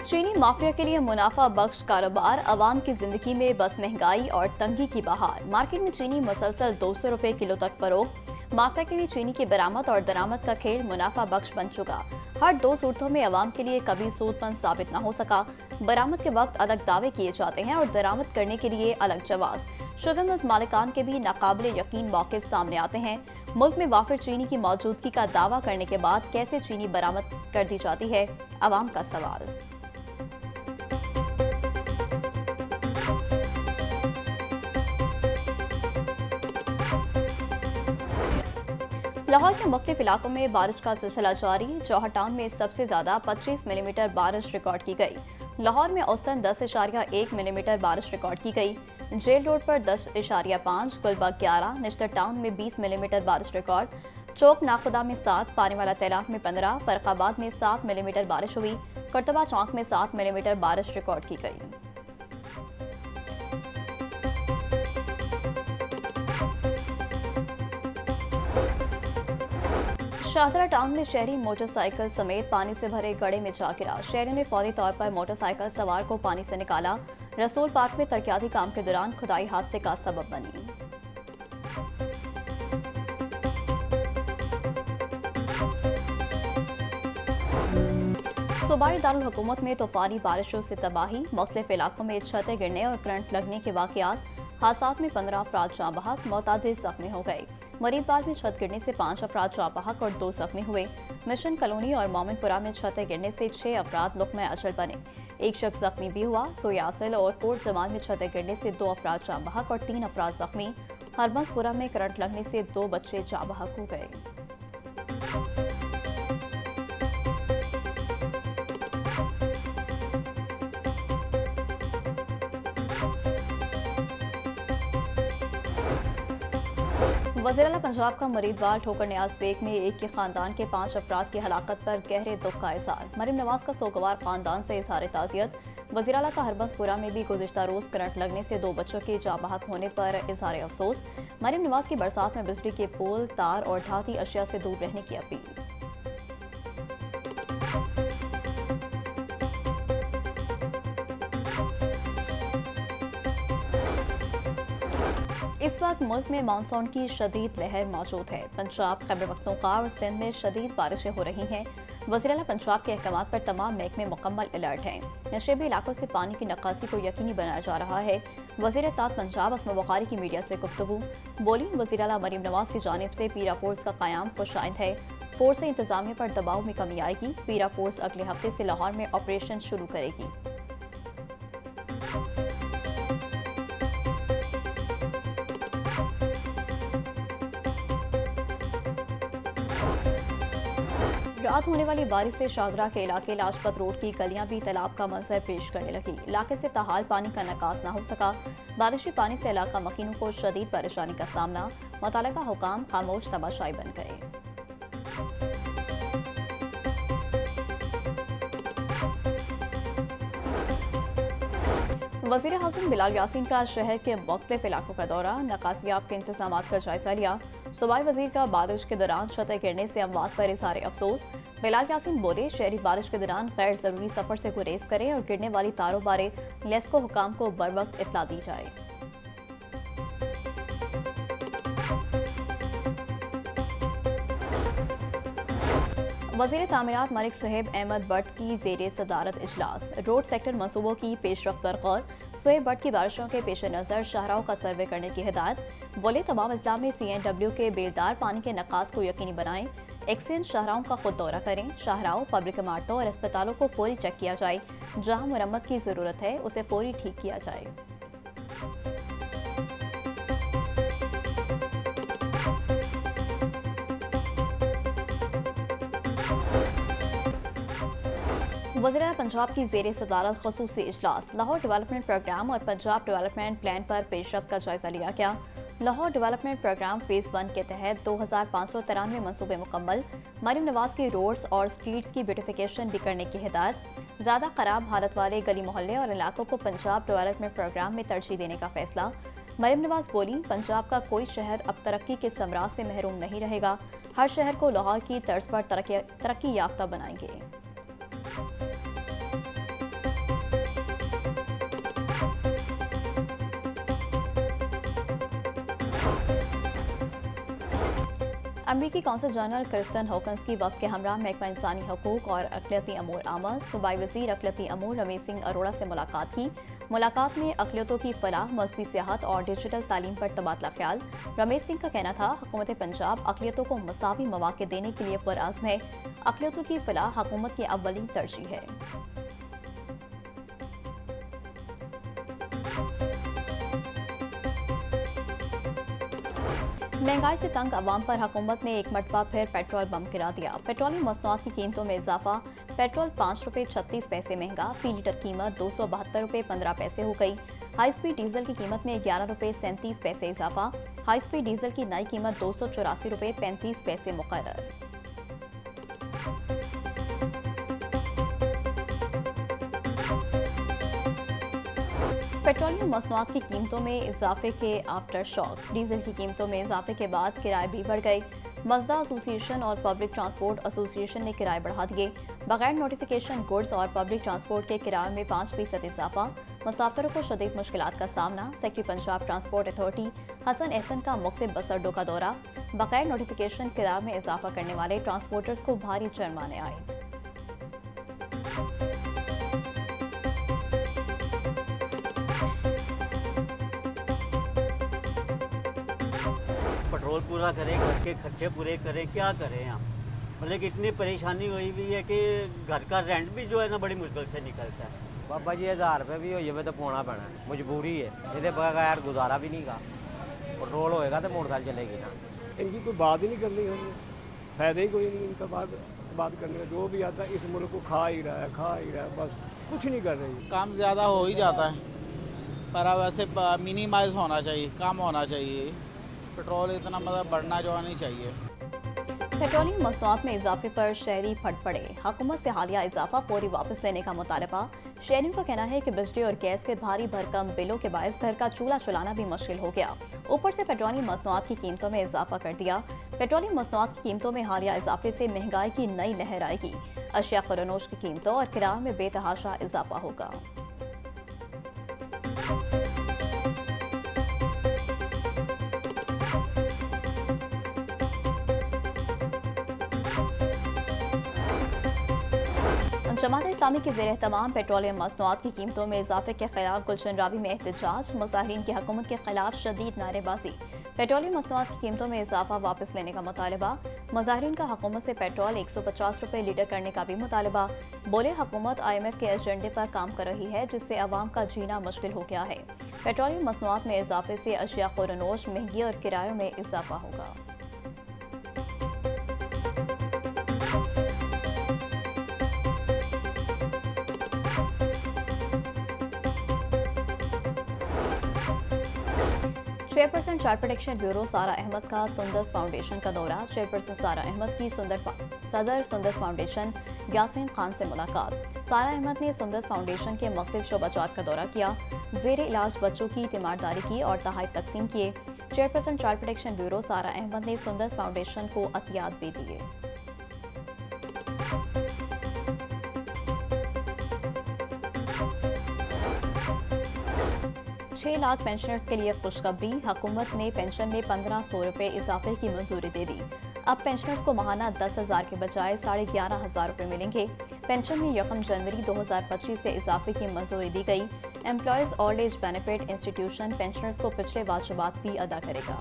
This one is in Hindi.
चीनी माफिया के लिए मुनाफा बख्श कारोबार, आवाम की जिंदगी में बस महंगाई और तंगी की बहार। मार्केट में चीनी मुसलसल 200 रुपए किलो तक फरोख्त। माफिया के लिए चीनी की बरामद और दरामद का खेल मुनाफा बख्श बन चुका। हर दो सूरतों में आवाम के लिए कभी सूदमंद साबित न हो सका। बरामद के वक्त अलग दावे किए जाते हैं और दरामद करने के लिए अलग जवाब। शुगरमिल्स मालिकान के भी नाकाबिले यकीन मौक़िफ़ सामने आते हैं। मुल्क में वाफिर चीनी की मौजूदगी का दावा करने के बाद कैसे चीनी बरामद कर दी जाती है, आवाम का सवाल। लाहौर के मुख्तलिफ इलाकों में बारिश का सिलसिला जारी। जौहर टाउन में सबसे ज्यादा 25 मिलीमीटर बारिश रिकॉर्ड की गई। लाहौर में औसतन 10.1 मिलीमीटर बारिश रिकॉर्ड की गई। जेल रोड पर 10.5, गुलबर्ग 11, निश्तर टाउन में 20 मिलीमीटर बारिश रिकॉर्ड। चौक नाखुदा में 7, पानीवाला तैलाब में 15, फर्रुखाबाद में 7 मिलीमीटर बारिश हुई। करतबा चौक में 7 मिलीमीटर बारिश रिकॉर्ड की गई। शाहदरा टाउन में शहरी मोटरसाइकिल समेत पानी से भरे गड्ढे में जा गिरा। शहरियों ने फौरी तौर पर मोटरसाइकिल सवार को पानी से निकाला। रसूल पार्क में तरक्याती काम के दौरान खुदाई हादसे का सबब बनी। सूबाई दारुल हुकूमत में तूफानी बारिशों से तबाही। मुख्तलिफ इलाकों में छतें गिरने और करंट लगने के वाकयात। हादसात में 15 अफराद जाँ बहक, मुतादिद जख्मी हो गए। मरीदवाल में छत गिरने से 5 अफराद जाँ बहक और 2 जख्मी हुए। मिशन कॉलोनी और मोमिनपुरा में छतें गिरने से 6 अफराद लुक़मा अजल बने। एक शख्स जख्मी भी हुआ। सोयासिल और कोट जमाल में छतें गिरने से 2 अफराद जाँ बहक और 3 अफराद जख्मी। हरबंसपुरा में करंट लगने से 2 बच्चे जाँ बहक हो गए। वज़ीर-ए-आला पंजाब का मरीदवाल ठोकर न्याज बेग में एक ही खानदान के 5 अफराद की हलाकत पर गहरे दुख का इज़हार। मरीम नवाज का सोगवार खानदान से इज़हार ताज़ियत। वज़ीर-ए-आला का हरबंसपुरा में भी गुज़िश्ता रोज़ करंट लगने से 2 बच्चों के जाँ बहक होने पर इज़हार अफसोस। मरीम नवाज की बरसात में बिजली के पोल, तार और ढाती अशिया से दूर रहने की अपील। इस वक्त मुल्क में मानसून की शदीद लहर मौजूद है। पंजाब, खैबर पख्तूनख्वा और सिंध में शदीद बारिशें हो रही हैं। वज़ीर-ए-आला पंजाब के अहकाम पर तमाम महकमे मुकम्मल अलर्ट हैं। नशेबी इलाकों से पानी की निकासी को यकीनी बनाया जा रहा है। वज़ीर-ए-इत्तेहाद पंजाब अस्मा बुखारी की मीडिया से गुफ्तगू। बोली, वज़ीर-ए-आला मरीम नवाज की जानिब से पीरा फोर्स का क़याम खुशाइंद है। फोर्स से इंतजामिया पर दबाव में कमी आएगी। पीरा फोर्स अगले हफ्ते से लाहौर में ऑपरेशन शुरू करेगी। रात होने वाली बारिश से शाहदरा के इलाके लाजपत रोड की गलियां भी तालाब का मंजर पेश करने लगी। इलाके से ताहाल पानी का निकास न हो सका। बारिशी पानी से इलाका मकीनों को शदीद परेशानी का सामना। मुतल्लिका हुकाम खामोश तमाशाई बन गए। वज़ीर आज़म बिलाल यासीन का शहर के मुख्तलिफ इलाकों का दौरा। नकासियाब के इंतजाम का जायजा लिया। सूबाई वज़ीर का बारिश के दौरान छतें गिरने से अमवात पर इज़हार अफसोस। बिलाल यासीन बोले, शहरी बारिश के दौरान गैर ज़रूरी सफ़र से गुरेज करें और गिरने वाली तारों बारे लेस्को हुकाम को बरवक्त इत्तला दी जाए। वज़ीर तामीरात मलिक सुहेब अहमद भट्ट की ज़ेरे सदारत इजलास। रोड सेक्टर मनसूबों की पेशरफ्त पर गौर। सुहेब भट्ट की बारिशों के पेश नज़र शाहराओं का सर्वे करने की हिदायत। बोले, तमाम अजला में CNW के बेलदार पानी के निकास को यकीनी बनाएं। एक्सीडेंट शाहराओं का खुद दौरा करें। शाहराओं, पब्लिक इमारतों और अस्पतालों को फौरी चेक किया जाए। जहां मुरम्मत की ज़रूरत है उसे फौरी ठीक किया जाए। वज़ीर-ए-आला पंजाब की ज़ेरे सदारत ख़ुसूसी इजलास। लाहौर डेवलपमेंट प्रोग्राम और पंजाब डेवलपमेंट प्लान पर पेशरफ्त का जायजा लिया गया। लाहौर डेवलपमेंट प्रोग्राम फेज़ 1 के तहत 2593 मनसूबे मुकम्मल। मरीम नवाज की रोड्स और स्ट्रीट्स की ब्यूटिफिकेशन भी करने की हिदायत। ज़्यादा ख़राब हालत वाले गली मोहल्ले और इलाकों को पंजाब डेवलपमेंट प्रोग्राम में तरजीह देने का फैसला। मरीम नवाज बोली, पंजाब का कोई शहर अब तरक्की के समराज से महरूम नहीं रहेगा। हर शहर को लाहौर की तर्ज पर तरक्की याफ्ता बनाएंगे। अमरीकी कौंसल जनरल क्रिस्टन हॉकन्स की वक्त के हमरा महकमा इंसानी हकूक और अक़लियती अमूर आमद सूबाई वज़ीर अक़लियती अमूर रमेश सिंह अरोड़ा से मुलाकात की। मुलाकात में अक़लियतों की फलाह, मजहबी सियाहत और डिजिटल तालीम पर तबादला ख्याल। रमेश सिंह का कहना था, हुकूमत पंजाब अक़लियतों को मसावी मौक़े देने के लिए पुरअज़्म है। अक़लियतों की फलाह हुकूमत की अव्वली तरजीह है। महंगाई से तंग अवाम पर हुकूमत ने एक मरतबा फिर पेट्रोल बम गिरा दिया। पेट्रोलियम मसनूआत की कीमतों में इजाफा। पेट्रोल 5 रुपये 36 पैसे महंगा, फी लीटर कीमत 272 रुपये 15 पैसे हो गई। हाई स्पीड डीजल की कीमत में 11 रुपये 37 पैसे इजाफा। हाई स्पीड डीजल की नई कीमत 284 रुपये 35 पैसे मुकर्रर। पेट्रोलियम मसनूआत की कीमतों में इजाफे के आफ्टर शॉक्स। डीजल की कीमतों में इजाफे के बाद किराए भी बढ़ गए। मजदा एसोसिएशन और पब्लिक ट्रांसपोर्ट एसोसिएशन ने किराए बढ़ा दिए। बगैर नोटिफिकेशन गुड्स और पब्लिक ट्रांसपोर्ट के किराए में 5% इजाफा। मुसाफिरों को शदीद मुश्किलात का सामना। Secretary Punjab transport authority Hasan Ahsan का मुख्तलिफ बस अड्डों का दौरा। बगैर नोटिफिकेशन किराए में इजाफा करने वाले ट्रांसपोर्टर्स को भारी जुर्माने आए। पेट्रोल पूरा करें, घर के खर्चे पूरे करें, क्या करें हम। मतलब कि इतनी परेशानी हुई हुई है कि घर का रेंट भी जो है ना बड़ी मुश्किल से निकलता है। बाबा जी 1000 रुपये भी हो जाए तो पाना पैना है, मजबूरी है। ये बगैर गुजारा भी नहीं का। पेट्रोल होएगा तो मोटरसाइकिल चलेगी ना। इनकी कोई बात ही नहीं करनी है, फायदा ही कोई नहीं इनका बात करने का। जो भी आता है इस मुल्क को खा ही रहा है, बस कुछ नहीं कर रही। काम ज़्यादा हो ही जाता है, पर वैसे मिनिमाइज होना चाहिए, कम होना चाहिए। पेट्रोल इतना मतलब बढ़ना जो नहीं चाहिए। पेट्रोलियम मसनूआत में इजाफे पर शहरी फट पड़े। हुकूमत से हालिया इजाफा फौरी वापस लेने का मुतालबा। शहरियों का कहना है कि बिजली और गैस के भारी भरकम बिलों के बायस घर का चूल्हा चलाना भी मुश्किल हो गया। ऊपर से पेट्रोलियम मसनूआत की कीमतों में इजाफा कर दिया। पेट्रोलियम मसनूआत की कीमतों में हालिया इजाफे से महंगाई की नई लहर आएगी। अशिया खुरनोश की कीमतों और किराए में बेतहाशा इजाफा होगा। 'जमात-ए-इस्लामी की ज़ेर-ए-तमाम पेट्रोलियम मसनूआत की कीमतों में इजाफे के खिलाफ गुलशन रावी में एहतजाज। मुजाहिरीन की हुकूमत के खिलाफ शदीद नारेबाजी। पेट्रोलियम मसनूआत की कीमतों में इजाफा वापस लेने का मुतालबा। मुजाहिरीन का हुकूमत से पेट्रोल 150 रुपये लीटर करने का भी मुतालबा। बोले, हुकूमत IMF के एजेंडे पर काम कर रही है, जिससे अवाम का जीना मुश्किल हो गया है। पेट्रोलियम मसनूआत में इजाफे से अशिया खुरनोश, महंगी और किरायों में इजाफा होगा। चेयरपर्सन चाइल्ड प्रोटेक्शन ब्यूरो सारा अहमद का सुंदस फाउंडेशन का दौरा। चेयरपर्सन सारा अहमद की सदर सुंदस फाउंडेशन यासीन खान से मुलाकात। सारा अहमद ने सुंदस फाउंडेशन के मुख्तलिफ शोबाजात का दौरा किया। जेर इलाज बच्चों की तीमारदारी की और तहाइफ तकसीम किए। चेयरपर्सन चाइल्ड प्रोटेक्शन ब्यूरो सारा अहमद ने सुंदस फाउंडेशन को अतियात भी दिए। 6 लाख पेंशनर्स के लिए खुशखबरी। हुकूमत ने पेंशन में 1500 रुपये इजाफे की मंजूरी दे दी। अब पेंशनर्स को माहाना 10,000 के बजाय 11,500 रुपये मिलेंगे। पेंशन में 1 जनवरी 2025 से इजाफे की मंजूरी दी गई। Employees old age benefit institution pensioners को पिछले वाजिबात भी अदा करेगा।